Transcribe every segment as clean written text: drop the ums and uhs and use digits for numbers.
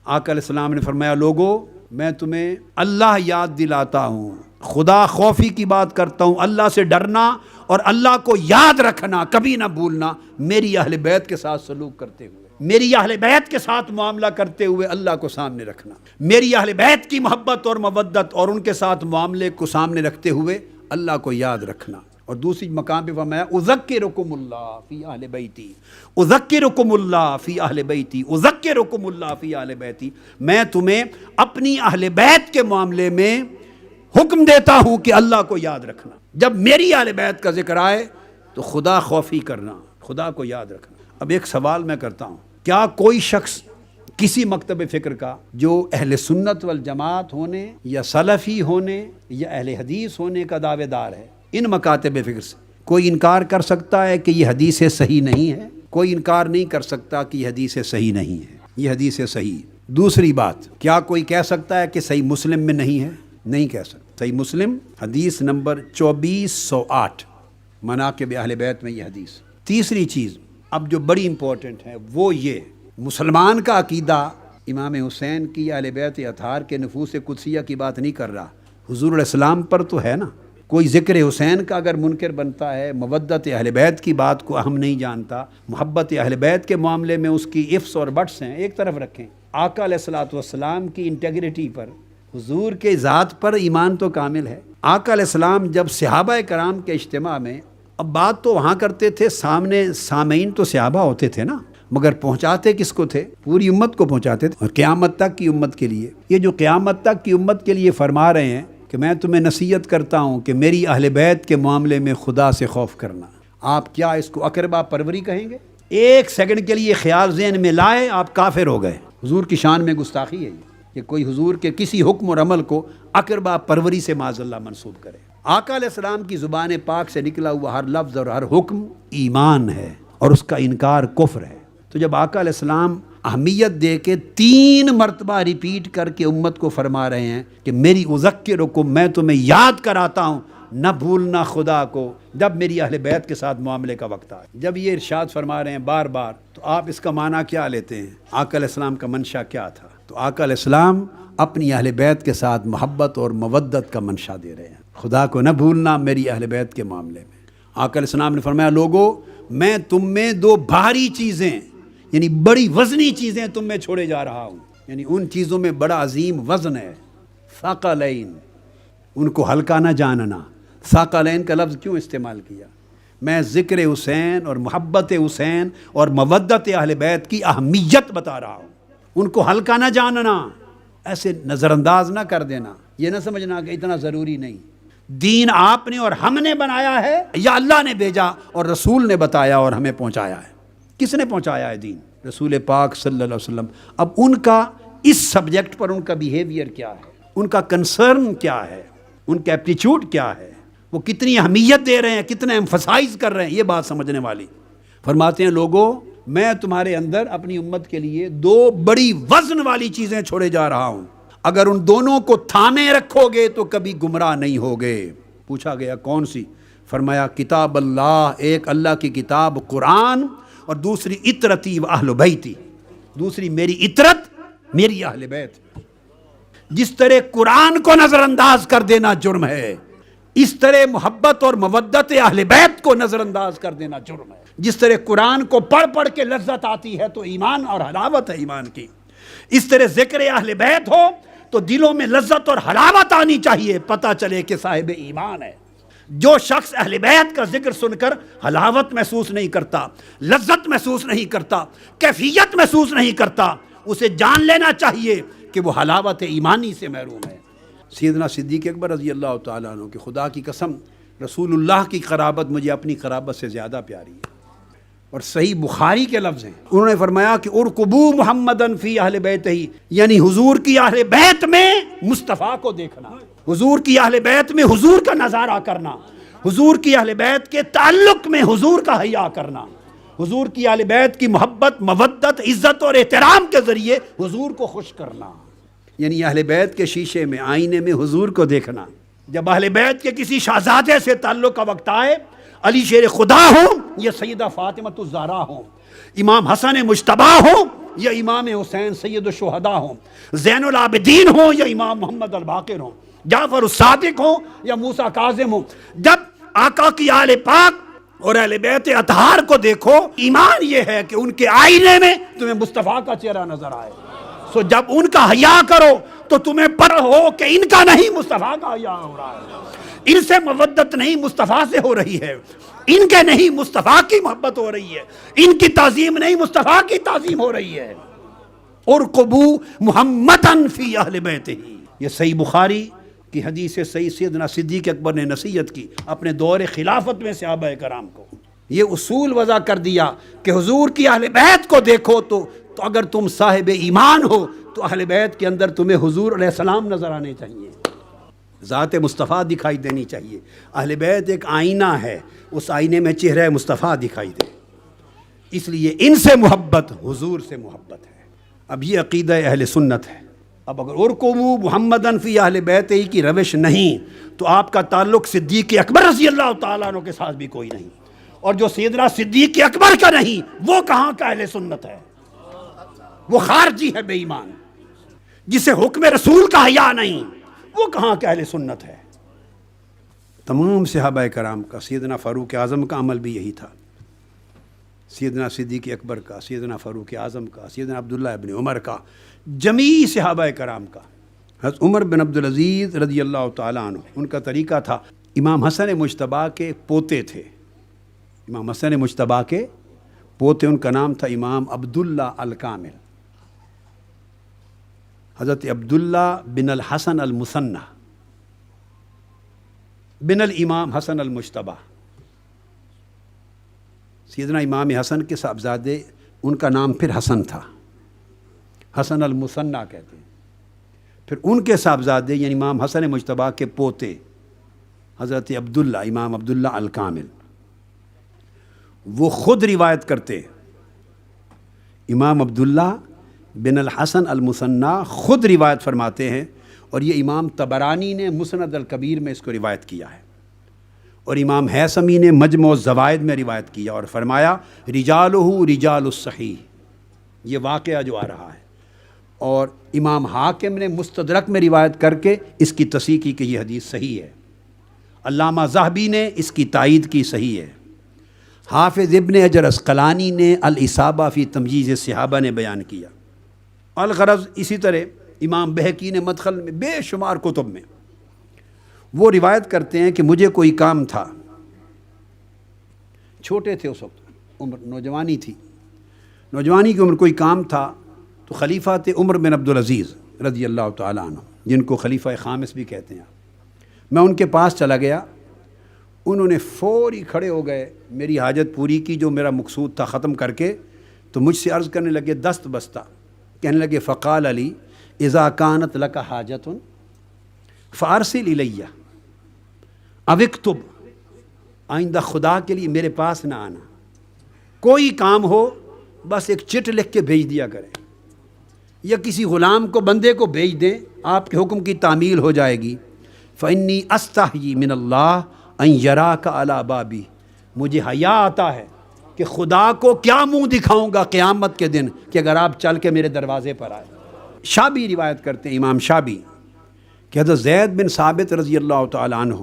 آقا علیہ السلام نے فرمایا لوگو میں تمہیں اللہ یاد دلاتا ہوں، خدا خوفی کی بات کرتا ہوں، اللہ سے ڈرنا اور اللہ کو یاد رکھنا، کبھی نہ بھولنا، میری اہل بیت کے ساتھ سلوک کرتے ہوئے، میری اہل بیت کے ساتھ معاملہ کرتے ہوئے اللہ کو سامنے رکھنا، میری اہل بیت کی محبت اور مودت اور ان کے ساتھ معاملے کو سامنے رکھتے ہوئے اللہ کو یاد رکھنا۔ اور دوسری مقام پہ فرمایا اذکرکم اللہ فی اہل بیتی، اذکرکم اللہ فی اہل بیتی، اذکرکم اللہ فی اہل بیتی، میں تمہیں اپنی اہل بیت کے معاملے میں حکم دیتا ہوں کہ اللہ کو یاد رکھنا۔ جب میری اہل بیت کا ذکر آئے تو خدا خوفی کرنا، خدا کو یاد رکھنا۔ اب ایک سوال میں کرتا ہوں، کیا کوئی شخص کسی مکتب فکر کا جو اہل سنت والجماعت ہونے یا سلفی ہونے یا اہل حدیث ہونے کا دعوے دار ہے، ان مکاتب فکر سے کوئی انکار کر سکتا ہے کہ یہ حدیث صحیح نہیں ہے؟ کوئی انکار نہیں کر سکتا کہ یہ حدیث صحیح نہیں ہے، یہ حدیث صحیح۔ دوسری بات، کیا کوئی کہہ سکتا ہے کہ صحیح مسلم میں نہیں ہے؟ نہیں کہہ سکتا۔ صحیح مسلم حدیث نمبر 2408 مناقب اہل بیت میں یہ حدیث۔ تیسری چیز اب جو بڑی امپورٹنٹ ہے وہ یہ، مسلمان کا عقیدہ امام حسین کی اہل بیت اطہار کے نفوس قدسیہ کی بات نہیں کر رہا، حضور علیہ السلام پر تو ہے نا۔ کوئی ذکر حسین کا اگر منکر بنتا ہے، مودت اہل بیت کی بات کو اہم نہیں جانتا، محبت اہل بیت کے معاملے میں اس کی ifs اور بٹس ہیں، ایک طرف رکھیں۔ آقا علیہ الصلوۃ والسلام کی انٹیگریٹی پر، حضور کے ذات پر ایمان تو کامل ہے۔ آقا علیہ السلام جب صحابہ کرام کے اجتماع میں، اب بات تو وہاں کرتے تھے، سامنے سامعین تو صحابہ ہوتے تھے نا، مگر پہنچاتے کس کو تھے؟ پوری امت کو پہنچاتے تھے، اور قیامت تک کی امت کے لیے۔ یہ جو قیامت تک کی امت کے لیے فرما رہے ہیں کہ میں تمہیں نصیحت کرتا ہوں کہ میری اہل بیت کے معاملے میں خدا سے خوف کرنا، آپ کیا اس کو اقربا پروری کہیں گے؟ ایک سیکنڈ کے لیے خیال ذہن میں لائے آپ کافر ہو گئے۔ حضور کی شان میں گستاخی ہے یہ کہ کوئی حضور کے کسی حکم اور عمل کو اقربا پروری سے معاذ اللہ منسوب کرے۔ آقا علیہ السلام کی زبان پاک سے نکلا ہوا ہر لفظ اور ہر حکم ایمان ہے، اور اس کا انکار کفر ہے۔ تو جب آقا علیہ السلام اہمیت دے کے 3 مرتبہ ریپیٹ کر کے امت کو فرما رہے ہیں کہ میری اذکرکم، میں تمہیں یاد کراتا ہوں، نہ بھولنا خدا کو جب میری اہل بیت کے ساتھ معاملے کا وقت آئے۔ جب یہ ارشاد فرما رہے ہیں بار بار، تو آپ اس کا معنی کیا لیتے ہیں؟ آقا علیہ السلام کا منشا کیا تھا؟ تو آقا علیہ السلام اپنی اہل بیت کے ساتھ محبت اور مودت کا منشا دے رہے ہیں، خدا کو نہ بھولنا میری اہل بیت کے معاملے میں۔ آقا علیہ السلام نے فرمایا لوگو میں تم میں 2 بھاری چیزیں، یعنی بڑی وزنی چیزیں تم میں چھوڑے جا رہا ہوں، یعنی ان چیزوں میں بڑا عظیم وزن ہے۔ ثقلین، ان کو ہلکا نہ جاننا۔ ثقلین کا لفظ کیوں استعمال کیا؟ میں ذکر حسین اور محبت حسین اور مودت اہل بیت کی اہمیت بتا رہا ہوں، ان کو ہلکا نہ جاننا، ایسے نظر انداز نہ کر دینا، یہ نہ سمجھنا کہ اتنا ضروری نہیں۔ دین آپ نے اور ہم نے بنایا ہے یا اللہ نے بھیجا اور رسول نے بتایا اور ہمیں پہنچایا ہے؟ کس نے پہنچایا ہے دین؟ رسول پاک صلی اللہ علیہ وسلم۔ اب ان کا اس سبجیکٹ پر ان کا بیہیویئر کیا ہے، ان کا کنسرن کیا ہے، ان کا ایپٹیچیوڈ کیا ہے، وہ کتنی اہمیت دے رہے ہیں، کتنا ایمفسائز کر رہے ہیں، یہ بات سمجھنے والی۔ فرماتے ہیں لوگوں میں تمہارے اندر اپنی امت کے لیے 2 بڑی وزن والی چیزیں چھوڑے جا رہا ہوں، اگر ان دونوں کو تھامے رکھو گے تو کبھی گمراہ نہیں ہوگے۔ پوچھا گیا کون سی؟ فرمایا کتاب اللہ، ایک اللہ کی کتاب قرآن، اور دوسری اطرتی و اہل بیتی، دوسری میری اطرت، میری اہل بیت۔ جس طرح قرآن کو نظر انداز کر دینا جرم ہے، اس طرح محبت اور مودت اہل بیت کو نظر انداز کر دینا جرم ہے۔ جس طرح قرآن کو پڑھ پڑھ کے لذت آتی ہے تو ایمان اور حلاوت ہے ایمان کی، اس طرح ذکر اہل بیت ہو تو دلوں میں لذت اور حلاوت آنی چاہیے، پتہ چلے کہ صاحب ایمان ہے۔ جو شخص اہل بیت کا ذکر سن کر حلاوت محسوس نہیں کرتا، لذت محسوس نہیں کرتا، کیفیت محسوس نہیں کرتا، اسے جان لینا چاہیے کہ وہ حلاوت ایمانی سے محروم ہے۔ سیدنا صدیق اکبر رضی اللہ تعالیٰ عنہ کہ خدا کی قسم رسول اللہ کی قرابت مجھے اپنی قرابت سے زیادہ پیاری ہے، اور صحیح بخاری کے لفظ ہیں، انہوں نے فرمایا کہ ارقبوا محمدً فی اہل بیتہ، یعنی حضور کی اہل بیت میں مصطفیٰ کو دیکھنا، حضور کی اہل بیت میں حضور کا نظارہ کرنا، حضور کی اہل بیت کے تعلق میں حضور کا حیا کرنا، حضور کی اہل بیت کی محبت، مودت، عزت اور احترام کے ذریعے حضور کو خوش کرنا، یعنی اہل بیت کے شیشے میں، آئینے میں حضور کو دیکھنا۔ جب اہل بیت کے کسی شہزادے سے تعلق کا وقت آئے، علی شیر خدا ہوں یا سیدہ فاطمہ الزہرا ہوں، امام حسن مجتبی ہوں یا امام حسین سید الشہداء ہوں، زین العابدین ہوں یا امام محمد الباقر ہوں، جعفر الصادق ہوں یا موسیٰ کاظم ہوں، جب آقا کی آل پاک اور اہل بیت اطہار کو دیکھو، ایمان یہ ہے کہ ان کے آئینے میں تمہیں مصطفیٰ کا چہرہ نظر آئے. سو جب ان کا حیا کرو تو تمہیں پر ہو کہ ان کا نہیں مصطفیٰ کا حیا ہو رہا ہے، ان سے مودت نہیں مصطفیٰ سے ہو رہی ہے، ان کے نہیں مصطفیٰ کی محبت ہو رہی ہے، ان کی تعظیم نہیں مصطفیٰ کی تعظیم ہو رہی ہے. ارقبوا محمدًا فی اہل بیتہ، یہ صحیح بخاری کی حدیث صحیح سیدنا صدیق اکبر نے نصیحت کی اپنے دور خلافت میں صحابہ کرام کو. یہ اصول وضع کر دیا کہ حضور کی اہل بیت کو دیکھو تو اگر تم صاحب ایمان ہو تو اہل بیت کے اندر تمہیں حضور علیہ السلام نظر آنے چاہیے، ذات مصطفیٰ دکھائی دینی چاہیے. اہل بیت ایک آئینہ ہے، اس آئینے میں چہرہ مصطفیٰ دکھائی دے، اس لیے ان سے محبت حضور سے محبت ہے. اب یہ عقیدہ اہل سنت ہے. اب اگر ارقبوا محمدًا فی اہل بیتہ کی روش نہیں تو آپ کا تعلق صدیق اکبر رضی اللہ تعالیٰ عنہ کے ساتھ بھی کوئی نہیں، اور جو سیدنا صدیق اکبر کا نہیں وہ کہاں کا اہل سنت ہے؟ وہ خارجی ہے، بے ایمان. جسے حکم رسول کا حیا نہیں وہ کہاں کا اہل سنت ہے؟ تمام صحابہ کرام کا، سیدنا فاروق اعظم کا عمل بھی یہی تھا، سیدنا صدیق اکبر کا، سیدنا فاروق اعظم کا، سیدنا عبداللہ ابن عمر کا، جمیع صحابہ کرام کا. حضرت عمر بن عبدالعزیز رضی اللہ تعالیٰ عنہ، ان کا طریقہ تھا، امام حسن مجتبیٰ کے پوتے تھے، امام حسن مجتبیٰ کے پوتے، ان کا نام تھا امام عبداللہ الکامل، حضرت عبداللہ بن الحسن المثنى بن الامام حسن المجتبیٰ. سیدنا امام حسن کے صاحبزادے، ان کا نام پھر حسن تھا، حسن المثنى کہتے ہیں. پھر ان کے صاحبزادے یعنی امام حسن مجتبیٰ کے پوتے حضرت عبداللہ، امام عبداللہ الکامل، وہ خود روایت کرتے، امام عبداللہ بن الحسن المثنى خود روایت فرماتے ہیں، اور یہ امام طبرانی نے مسند الکبیر میں اس کو روایت کیا ہے، اور امام ہیثمی نے مجمع الزوائد میں روایت کیا اور فرمایا رجالہ رجال الصحیح، یہ واقعہ جو آ رہا ہے. اور امام حاکم نے مستدرک میں روایت کر کے اس کی تصحیح کی کہ یہ حدیث صحیح ہے. علامہ ذہبی نے اس کی تائید کی، صحیح ہے. حافظ ابن حجر عسقلانی نے الاصابہ فی تمجیز الصحابہ نے بیان کیا. الغرض اسی طرح امام بہقی نے مدخل میں بے شمار کتب میں وہ روایت کرتے ہیں کہ مجھے کوئی کام تھا، چھوٹے تھے اس وقت، عمر نوجوانی تھی، نوجوانی کی عمر، کوئی کام تھا تو خلیفہ تھے عمر بن عبدالعزیز رضی اللہ تعالیٰ عنہ، جن کو خلیفہ خامس بھی کہتے ہیں. میں ان کے پاس چلا گیا، انہوں نے فوری کھڑے ہو گئے، میری حاجت پوری کی جو میرا مقصود تھا ختم کر کے، تو مجھ سے عرض کرنے لگے دست بستہ، کہنے لگے فقال علی اذا کانت لک حاجت فارسل الی او اکتب، آئندہ خدا کے لیے میرے پاس نہ آنا، کوئی کام ہو بس ایک چٹ لکھ کے بھیج دیا کریں، یا کسی غلام کو، بندے کو بھیج دیں، آپ کے حکم کی تعمیل ہو جائے گی. فإنی استحیی من اللہ ان یراک علی بابی، مجھے حیا آتا ہے کہ خدا کو کیا منہ دکھاؤں گا قیامت کے دن کہ اگر آپ چل کے میرے دروازے پر آئے. شابی روایت کرتے ہیں، امام شابی، کہ حضرت زید بن ثابت رضی اللہ تعالیٰ عنہ،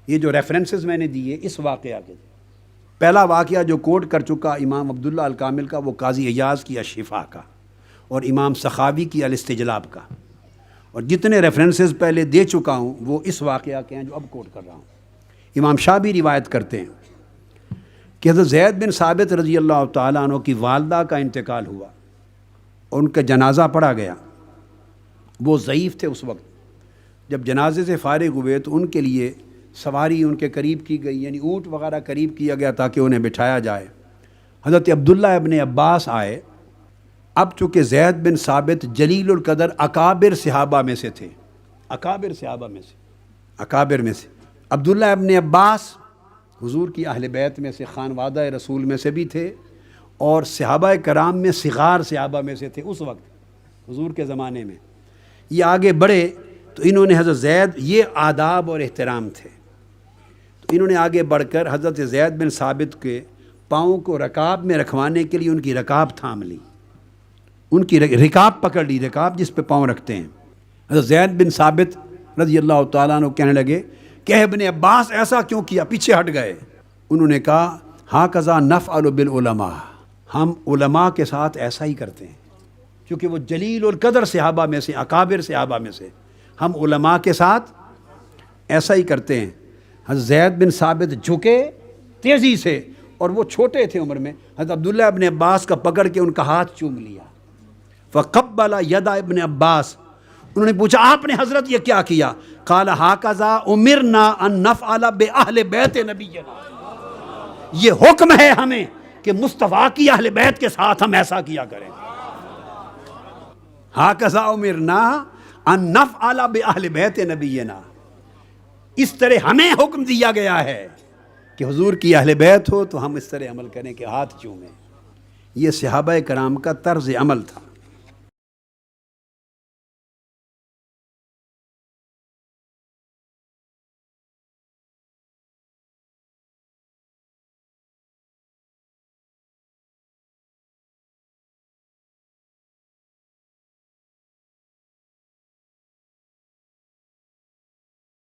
یہ جو ریفرنسز میں نے دیے اس واقعہ کے، پہلا واقعہ جو کوٹ کر چکا امام عبداللہ الکامل کا وہ قاضی ایاز کی الشفا کا، اور امام سخاوی کی الاستجلاب کا، اور جتنے ریفرنسز پہلے دے چکا ہوں وہ اس واقعہ کے ہیں جو اب کوٹ کر رہا ہوں. امام شابی روایت کرتے ہیں کہ حضرت زید بن ثابت رضی اللہ تعالیٰ عنہ کی والدہ کا انتقال ہوا، اور ان کا جنازہ پڑھا گیا. وہ ضعیف تھے اس وقت. جب جنازے سے فارغ ہوئے تو ان کے لیے سواری ان کے قریب کی گئی، یعنی اونٹ وغیرہ قریب کیا گیا تاکہ انہیں بٹھایا جائے. حضرت عبداللہ ابن عباس آئے. اب چونکہ زید بن ثابت جلیل القدر اکابر صحابہ میں سے تھے، اکابر صحابہ میں سے، اکابر میں سے، عبداللہ ابن عباس حضور کی اہل بیت میں سے، خانوادہ رسول میں سے بھی تھے، اور صحابہ کرام میں صغار صحابہ میں سے تھے اس وقت حضور کے زمانے میں. یہ آگے بڑھے تو انہوں نے حضرت زید، یہ آداب اور احترام تھے، تو انہوں نے آگے بڑھ کر حضرت زید بن ثابت کے پاؤں کو رکاب میں رکھوانے کے لیے ان کی رکاب تھام لی. ان کی رکاب پکڑ لی، رکاب جس پہ پاؤں رکھتے ہیں. حضرت زید بن ثابت رضی اللہ تعالیٰ عنہ کہنے لگے کہ ابن عباس ایسا کیوں کیا، پیچھے ہٹ گئے. انہوں نے کہا ہاکذا نفعل بالعلماء، ہم علماء کے ساتھ ایسا ہی کرتے ہیں، کیونکہ وہ جلیل القدر صحابہ میں سے، اکابر صحابہ میں سے، ہم علماء کے ساتھ ایسا ہی کرتے ہیں. حضرت زید بن ثابت جھکے تیزی سے، اور وہ چھوٹے تھے عمر میں. حضرت عبداللہ ابن عباس کا پکڑ کے ان کا ہاتھ چوم لیا. فقبل ید ابن عباس، انہوں نے پوچھا آپ نے حضرت یہ کیا کیا؟ قال ہاکذا امرنا ان نفعل باہل بیت نبینا، یہ حکم ہے ہمیں کہ مصطفیٰ کی اہل بیت کے ساتھ ہم ایسا کیا کریں. ہاکذا امرنا ان نفعل باہل بیت نبینا، اس طرح ہمیں حکم دیا گیا ہے کہ حضور کی اہل بیت ہو تو ہم اس طرح عمل کریں کہ ہاتھ چومیں. یہ صحابہ کرام کا طرز عمل تھا.